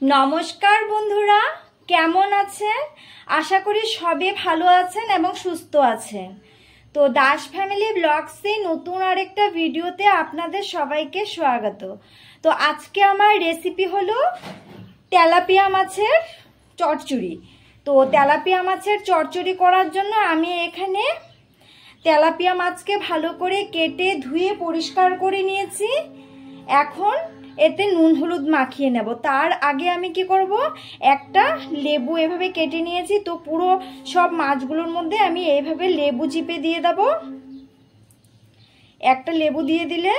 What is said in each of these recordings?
নমস্কার বন্ধুরা, কেমন আছেন? আশা করি সবাই ভালো আছেন এবং সুস্থ আছেন। তো দাস ফ্যামিলি ব্লগসে নতুন আরেকটা ভিডিওতে আপনাদের সবাইকে স্বাগত। তো আজকে আমার রেসিপি হলো তেলাপিয়া মাছের চচ্চড়ি। তো তেলাপিয়া মাছের চচ্চড়ি করার জন্য আমি এখানে তেলাপিয়া মাছকে ভালো করে কেটে ধুয়ে পরিষ্কার করে নিয়েছি। এখন এতে নুন হলুদ মাখিয়ে নেব। তার আগে আমি কি করব, একটা লেবু এভাবে কেটে নিয়েছি। তো পুরো সব মাছগুলোর মধ্যে আমি এইভাবে লেবু চিপে দিয়ে দেব। একটা লেবু দিয়ে দিলে,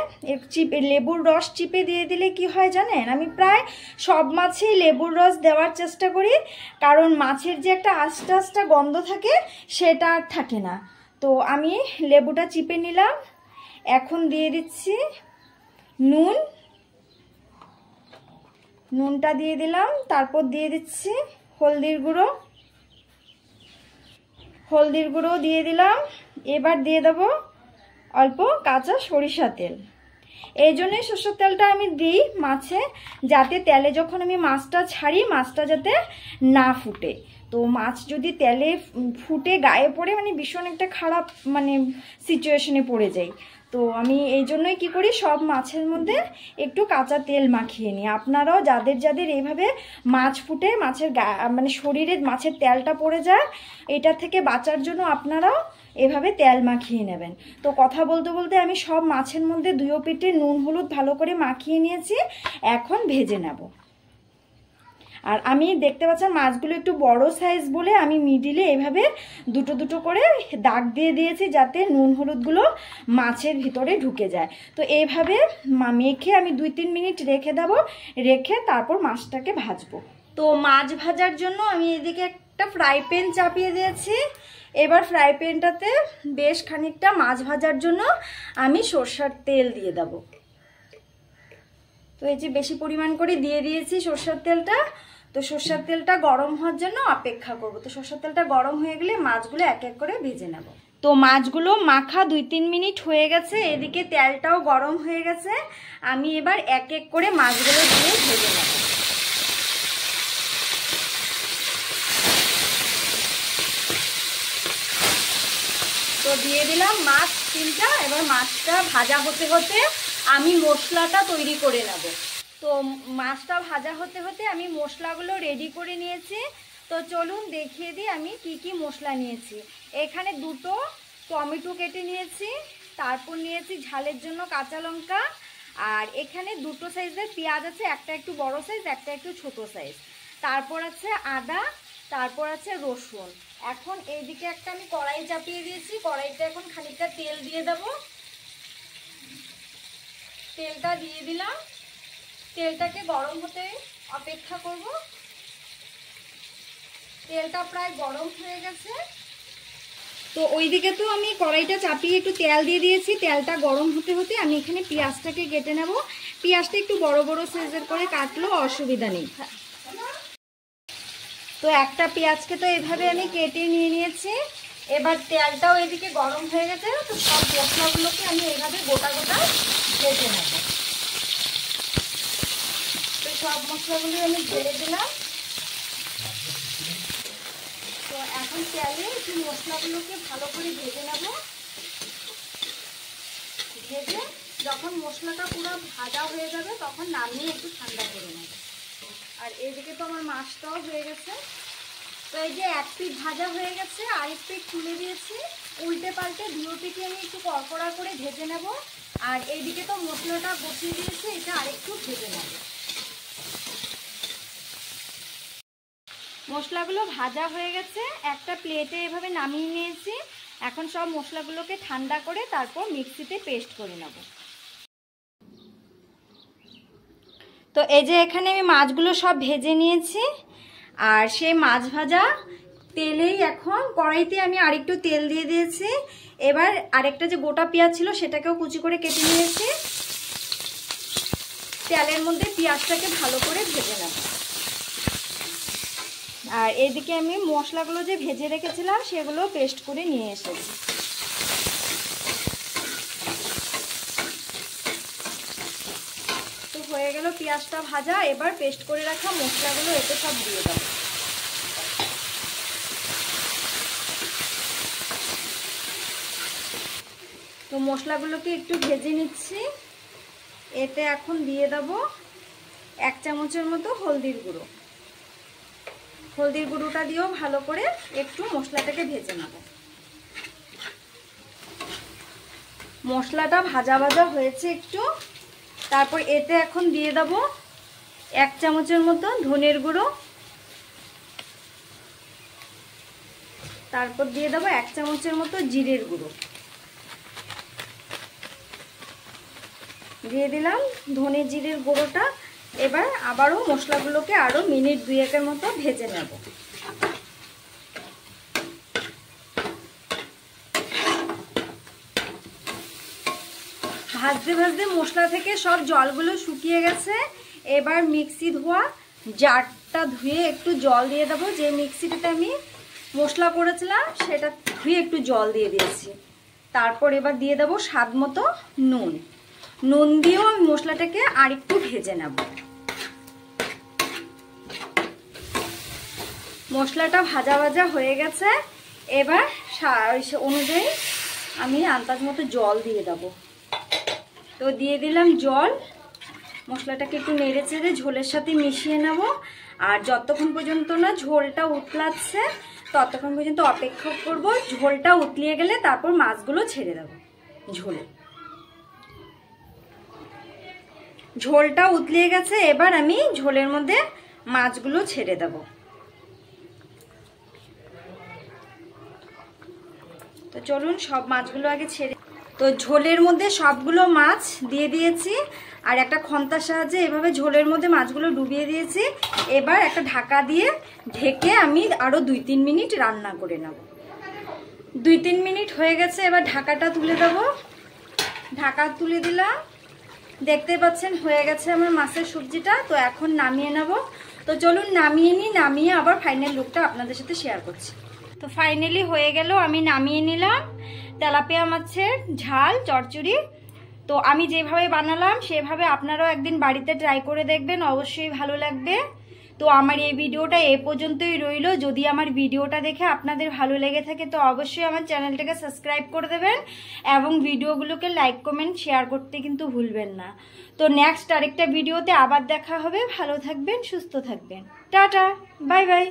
লেবুর রস চিপে দিয়ে দিলে কি হয় জানেন, আমি প্রায় সব মাছেই লেবুর রস দেওয়ার চেষ্টা করি, কারণ মাছের যে একটা আস্তা আস্তা গন্ধ থাকে সেটা আর থাকে না। তো আমি লেবুটা চিপে নিলাম। এখন দিয়ে দিচ্ছি নুনটা দিয়ে দিলাম। তারপর দিয়ে দিচ্ছি হলদির গুঁড়ো দিয়ে দিলাম। এবার দিয়ে দেবো অল্প কাঁচা সরিষা তেল। এই জন্যই সরষের তেলটা আমি দিই মাছে, যাতে তেলে যখন আমি মাছটা ছাড়ি মাছটা যাতে না ফুটে। তো মাছ যদি তেলে ফুটে গায়ে পড়ে ভীষণ একটা খারাপ সিচুয়েশনে পড়ে যাই। তো আমি এই জন্যই কি করি, সব মাছের মধ্যে একটু কাঁচা তেল মাখিয়ে নিই। আপনারাও যাদের এইভাবে মাছ ফুটে মাছের শরীরে মাছের তেলটা পড়ে যায়, এটা থেকে বাঁচার জন্য আপনারাও এভাবে তেল মাখিয়ে নেবেন। তো কথা বলতে বলতে আমি সব মাছের মধ্যে দুই পিঠে নুন হলুদ ভালো করে মাখিয়ে নিয়েছি। এখন ভেজে নেব। আর আমি দেখতে পাচ্ছেন মাছগুলো একটু বড় সাইজ বলে আমি মিডিলে এভাবে দুটো দুটো করে দাগ দিয়ে দিয়েছি, যাতে নুন হলুদগুলো মাছের ভিতরে ঢুকে যায়। তো এইভাবে মেখে আমি 2-3 মিনিট রেখে দেবো। রেখে তারপর মাছটাকে ভাজবো। তো মাছ ভাজার জন্য আমি এদিকে একটা ফ্রাই প্যান চাপিয়ে দিয়েছি। এবার ফ্রাই প্যানটাতে বেশ খানিকটা মাছ ভাজার জন্য আমি সরষের তেল দিয়ে দেব। তো এই যে বেশি পরিমাণ করে দিয়ে দিয়েছি সরষের তেলটা। তো সরষের তেলটা গরম হওয়ার জন্য অপেক্ষা করব। তো সরষের তেলটা গরম হয়ে গেলে মাছগুলো এক এক করে ভেজে নেব। তো মাছগুলো মাখা 2-3 মিনিট হয়ে গেছে। এদিকে তেলটাও গরম হয়ে গেছে। আমি এবার এক এক করে মাছগুলো দিয়ে ভেজে নেব। তো দিয়ে দিলাম মাছ 3টা। এবার মাছটা ভাজা হতে হতে আমি মশলাটা তৈরি করে নেব। তো মাছটা ভাজা হতে হতে আমি মশলাগুলো রেডি করে নিয়েছি। তো চলুন দেখিয়ে দিই আমি কি কি মশলা নিয়েছি। এখানে 2টো টমেটো কেটে নিয়েছি। তারপর নিয়েছি ঝালের জন্য কাঁচা লঙ্কা। আর এখানে 2টো সাইজের পেঁয়াজ আছে, একটা একটু বড় সাইজ, একটা একটু ছোট সাইজ। তারপর আছে আদা, তারপর আছে রসুন। এখন এইদিকে একটা আমি কড়াই চাপিয়ে দিয়েছি। কড়াইতে এখন খানিকটা তেল দিয়ে দেব। তেলটা দিয়ে দিলাম। তেলটাকে গরম হতে অপেক্ষা করব। তেলটা প্রায় গরম হয়ে গেছে। তো ওইদিকে তো আমি কড়াইটা চাপিয়ে একটু তেল দিয়ে দিয়েছি। তেলটা গরম হতে হতে আমি এখানে পেঁয়াজটাকে কেটে নেব। পেঁয়াজটা একটু বড় বড় সাইজের করে কাটলেও অসুবিধা নেই। তো একটা পেঁয়াজকে তো এভাবে আমি কেটে নিয়ে নিয়েছি। এবার তেলটাও এদিকে গরম হয়ে গেছে। তো সব মশলাগুলোকে আমি এইভাবে গোটা গোটা ভেজে নেব। তো সব মশলাগুলো আমি ঢেলে দিলাম। তো এখন তেলে একটু মশলাগুলোকে ভালো করে ভেজে নেব। ভেজে যখন মশলাটা পুরো ভাজা হয়ে যাবে তখন নামিয়ে একটু ঠান্ডা করে নেব। আর এইদিকে তো আমার মাছটাও হয়ে গেছে। তো এই যে এক পিঠ ভাজা হয়ে গেছে, আরেক পিঠ তুলে দিয়েছি। উল্টে পাল্টে দুটো পিঠে আমি একটু কড়কড়া করে ভেজে নেব। আর এইদিকে তো মশলাটা বসিয়ে দিয়েছি, এটা আরেকটু ভেজে নেব। মশলাগুলো ভাজা হয়ে গেছে, একটা প্লেটে এভাবে নামিয়ে নিয়েছি। এখন সব মশলাগুলোকে ঠান্ডা করে তারপর মিক্সিতে পেস্ট করে নেব। তো এই যে এখানে আমি মাছগুলো সব ভেজে নিয়েছি। আর সেই মাছ ভাজা তেলেই এখন কড়াইতে আমি আরেকটু তেল দিয়ে দিয়েছি। এবার আরেকটা যে গোটা পেঁয়াজ ছিল সেটাকেও কুচি করে কেটে নিয়েছি। তেলের মধ্যে পেঁয়াজটাকে ভালো করে ভেজে নেব। আর এইদিকে আমি মশলাগুলো যে ভেজে রেখেছিলাম সেগুলো পেস্ট করে নিয়ে এসেছি। তো হয়ে গেল পেঁয়াজটা ভাজা, এবার পেস্ট করে রাখা মশলাগুলো এতে সব দিয়ে দেবো। তো মশলাগুলোকে একটু ভেজে নিচ্ছি। এতে এখন দিয়ে দেবো 1 চামচের মতো হলদির গুঁড়ো। হলদির গুঁড়োটা দিয়েও ভালো করে একটু মশলাটাকে ভেজে নেব। মশলাটা ভাজা ভাজা হয়েছে একটু, তারপর এতে এখন দিয়ে দেবো 1 চামচের মতো ধনের গুঁড়ো, তারপর দিয়ে দেবো 1 চামচের মতো জিরের গুঁড়ো, দিয়ে দিলাম ধনে জিরের গুঁড়োটা। এবার আবারও মশলাগুলোকে আরো মিনিট 2-1 মতো ভেজে নেব। ভাজতে ভাজতে মশলা থেকে সব জলগুলো শুকিয়ে গেছে। এবার মিক্সি ধোয়া জারটা ধুয়ে একটু জল দিয়ে দেবো। যে মিক্সিটাতে আমি মশলা করেছিলাম সেটা ধুয়ে একটু জল দিয়ে দিয়েছি। তারপর এবার দিয়ে দেবো স্বাদ মতো নুন। নুন দিয়েও আমি মশলাটাকে আরেকটু ভেজে নেব। মশলাটা ভাজা ভাজা হয়ে গেছে। এবার অনুযায়ী আমি আন্দাজ মতো জল দিয়ে দেবো। তো দিয়ে দিলাম জল। মশলাটাকে একটু নেড়ে চেড়ে ঝোলের সাথে মিশিয়ে নেব। আর যতক্ষণ পর্যন্ত না ঝোলটা উতলাচ্ছে ততক্ষণ পর্যন্ত অপেক্ষা করব। ঝোলটা উতলিয়ে গেলে তারপর মাছগুলো ছেড়ে দেব ঝোলে। ঝোলটা উতলিয়ে গেছে, এবার আমি ঝোলের মধ্যে মাছগুলো ছেড়ে দেব। তো চলুন সব মাছগুলো আগে ছেড়ে। তো ঝোলের মধ্যে সবগুলো মাছ দিয়ে দিয়েছি আর একটা খন্তার সাহায্যে এভাবে ঝোলের মধ্যে মাছগুলো ডুবিয়ে দিয়েছি। এবার একটা ঢাকা দিয়ে ঢেকে আমি আরো 2-3 মিনিট রান্না করে নেব। 2-3 মিনিট হয়ে গেছে, এবার ঢাকাটা তুলে দেব। ঢাকা তুলে দিলাম। দেখতে পাচ্ছেন হয়ে গেছে আমার মাছের সবজিটা। তো এখন নামিয়ে নেব। তো চলুন নামিয়ে নিই, নামিয়ে আবার ফাইনাল লুকটা আপনাদের সাথে শেয়ার করছি। তো ফাইনালি হয়ে গেল, আমি নামিয়ে নিলাম তেলাপিয়া মাছের ঝাল চচ্চড়ি। তো আমি যেভাবে বানালাম সেভাবে আপনারাও একদিন বাড়িতে ট্রাই করে দেখবেন, অবশ্যই ভালো লাগবে। তো আমার এই ভিডিওটা এ পর্যন্তই রইল। যদি আমার ভিডিওটা দেখে আপনাদের ভালো লেগে থাকে তো অবশ্যই আমার চ্যানেলটাকে সাবস্ক্রাইব করে দেবেন এবং ভিডিওগুলোকে লাইক কমেন্ট শেয়ার করতে কিন্তু ভুলবেন না। তো নেক্সট আরেকটা ভিডিওতে আবার দেখা হবে। ভালো থাকবেন, সুস্থ থাকবেন। Tata, bye bye.